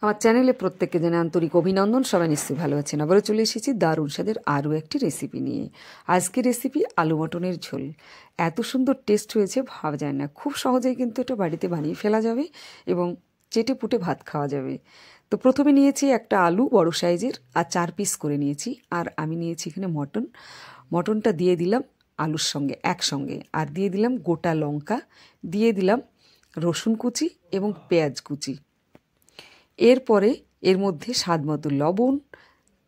আমার চ্যানেলে প্রত্যেককে জানাই আন্তরিক অভিনন্দন। সবাই নিশ্চয়ই ভালো আছেন। আবারও চলে এসেছি দারুণ স্বাদের আরও একটি রেসিপি নিয়ে। আজকের রেসিপি আলু মটনের ঝোল। এত সুন্দর টেস্ট হয়েছে ভাবা যায় না। খুব সহজেই কিন্তু এটা বাড়িতে বানিয়ে ফেলা যাবে এবং চেটে পুটে ভাত খাওয়া যাবে। তো প্রথমে নিয়েছি একটা আলু বড় সাইজের, আর 4 পিস করে নিয়েছি। আর আমি নিয়েছি এখানে মটনটা দিয়ে দিলাম আলুর সঙ্গে একসঙ্গে, আর দিয়ে দিলাম গোটা লঙ্কা, দিয়ে দিলাম রসুন কুচি এবং পেঁয়াজ কুচি। এরপরে এর মধ্যে স্বাদ মতো লবণ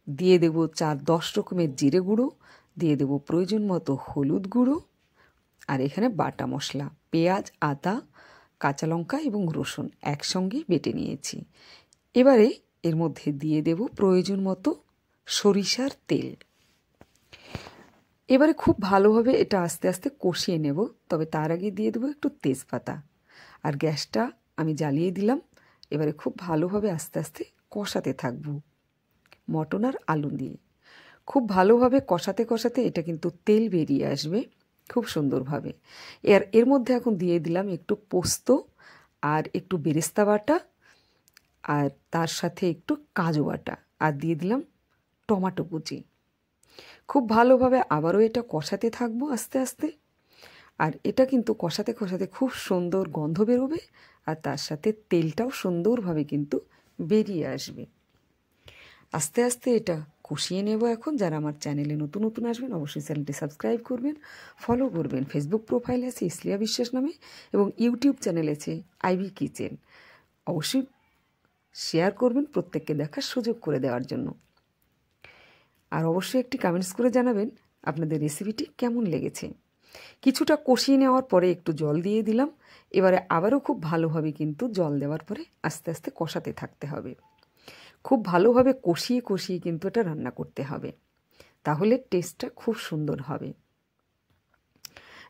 দিয়ে দেব, 4-10 রকমের জিরে গুঁড়ো দিয়ে দেব, প্রয়োজন মতো হলুদ গুঁড়ো, আর এখানে বাটা মশলা পেঁয়াজ, আদা, কাঁচা লঙ্কা এবং রসুন একসঙ্গে বেটে নিয়েছি। এবারে এর মধ্যে দিয়ে দেব প্রয়োজন মতো সরিষার তেল। এবারে খুব ভালোভাবে এটা আস্তে আস্তে কষিয়ে নেব। তবে তার আগে দিয়ে দেবো একটু তেজপাতা, আর গ্যাসটা আমি জ্বালিয়ে দিলাম। এবারে খুব ভালোভাবে আস্তে আস্তে কষাতে থাকবো মটন আর আলু দিয়ে। খুব ভালোভাবে কষাতে কষাতে এটা কিন্তু তেল বেরিয়ে আসবে খুব সুন্দরভাবে। এর মধ্যে এখন দিয়ে দিলাম একটু পোস্ত আর একটু বেরেস্তা বাটা, আর তার সাথে একটু কাজু বাটা, আর দিয়ে দিলাম টমেটো কুচি। খুব ভালোভাবে আবারও এটা কষাতে থাকবো আস্তে আস্তে। আর এটা কিন্তু কষাতে কষাতে খুব সুন্দর গন্ধ বেরোবে, আর তার সাথে তেলটাও সুন্দরভাবে কিন্তু বেরিয়ে আসবে। আস্তে আস্তে এটা কষিয়ে নেব। এখন যারা আমার চ্যানেলে নতুন নতুন আসবেন অবশ্যই চ্যানেলটি সাবস্ক্রাইব করবেন, ফলো করবেন। ফেসবুক প্রোফাইল আছে ইসলিয়া বিশ্বাস নামে, এবং ইউটিউব চ্যানেল আছে আইভি কিচেন। অবশ্যই শেয়ার করবেন প্রত্যেককে দেখার সুযোগ করে দেওয়ার জন্য। আর অবশ্যই একটি কমেন্টস করে জানাবেন আপনাদের রেসিপিটি কেমন লেগেছে। কিছুটা কষিয়ে নেওয়ার পরে একটু জল দিয়ে দিলাম। এবারে আবারও খুব ভালোভাবে কিন্তু জল দেওয়ার পরে আস্তে আস্তে কষাতে থাকতে হবে। খুব ভালোভাবে কষিয়ে কষিয়ে কিন্তু এটা রান্না করতে হবে, তাহলে টেস্টটা খুব সুন্দর হবে।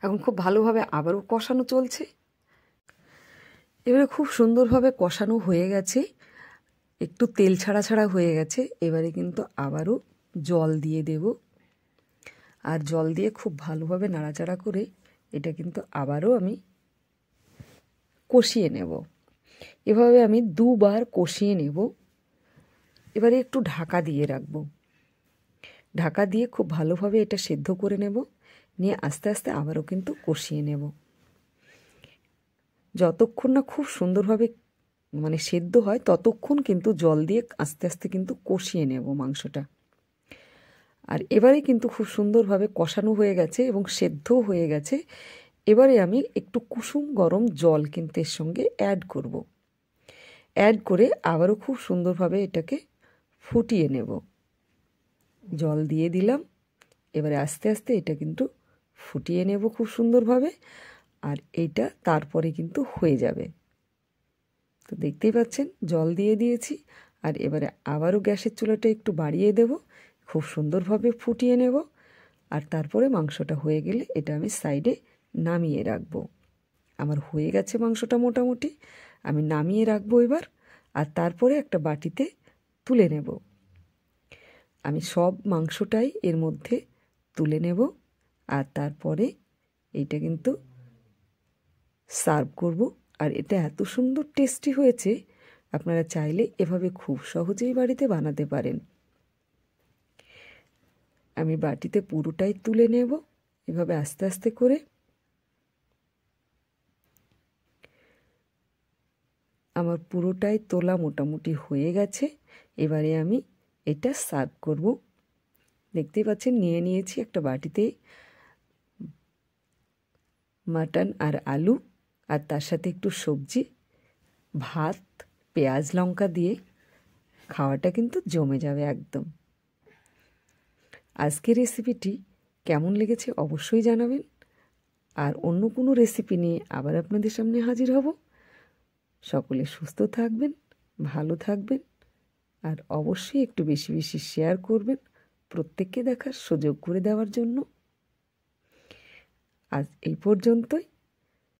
এখন খুব ভালোভাবে আবারও কষানো চলছে। এবারে খুব সুন্দরভাবে কষানো হয়ে গেছে, একটু তেল ছাড়া ছাড়া হয়ে গেছে। এবারে কিন্তু আবারও জল দিয়ে দেব, আর জল দিয়ে খুব ভালোভাবে নাড়াচাড়া করে এটা কিন্তু আবারও আমি কষিয়ে নেব। এভাবে আমি 2 বার কষিয়ে নেব। এবারে একটু ঢাকা দিয়ে রাখব। ঢাকা দিয়ে খুব ভালোভাবে এটা সেদ্ধ করে নেব, নিয়ে আস্তে আস্তে আবারও কিন্তু কষিয়ে নেব। যতক্ষণ না খুব সুন্দরভাবে সেদ্ধ হয় ততক্ষণ কিন্তু জল দিয়ে আস্তে আস্তে কিন্তু কষিয়ে নেব মাংসটা। আর এবারে কিন্তু খুব সুন্দরভাবে কষানো হয়ে গেছে এবং সেদ্ধও হয়ে গেছে। এবারে আমি একটু কুসুম গরম জল কিন্তু এর সঙ্গে অ্যাড করব। অ্যাড করে আবারও খুব সুন্দরভাবে এটাকে ফুটিয়ে নেব। জল দিয়ে দিলাম। এবারে আস্তে আস্তে এটা কিন্তু ফুটিয়ে নেব খুব সুন্দরভাবে, আর এইটা তারপরে কিন্তু হয়ে যাবে। তো দেখতেই পাচ্ছেন জল দিয়ে দিয়েছি। আর এবারে আবারও গ্যাসের চুলাটা একটু বাড়িয়ে দেব, খুব সুন্দরভাবে ফুটিয়ে নেব। আর তারপরে মাংসটা হয়ে গেলে এটা আমি সাইডে নামিয়ে রাখবো। আমার হয়ে গেছে মাংসটা মোটামুটি, আমি নামিয়ে রাখবো এবার। আর তারপরে একটা বাটিতে তুলে নেব। আমি সব মাংসটাই এর মধ্যে তুলে নেব, আর তারপরে এইটা কিন্তু সার্ভ করব। আর এটা এত সুন্দর টেস্টি হয়েছে, আপনারা চাইলে এভাবে খুব সহজেই বাড়িতে বানাতে পারেন। আমি বাটিতে পুরোটাই তুলে নেব এভাবে আস্তে আস্তে করে। আমার পুরোটাই তোলা মোটামুটি হয়ে গেছে। এবারে আমি এটা সার্ভ করব। দেখতেই পাচ্ছেন নিয়ে নিয়েছি একটা বাটিতে মাটন আর আলু, আর তার সাথে একটু সবজি, ভাত, পেঁয়াজ লঙ্কা দিয়ে খাওয়াটা কিন্তু জমে যাবে একদম। আজকের রেসিপিটি কেমন লেগেছে অবশ্যই জানাবেন। আর অন্য কোনো রেসিপি নিয়ে আবার আপনাদের সামনে হাজির হব। সকলে সুস্থ থাকবেন, ভালো থাকবেন, আর অবশ্যই একটু বেশি বেশি শেয়ার করবেন প্রত্যেককে দেখার সুযোগ করে দেওয়ার জন্য। আজ এই পর্যন্তই।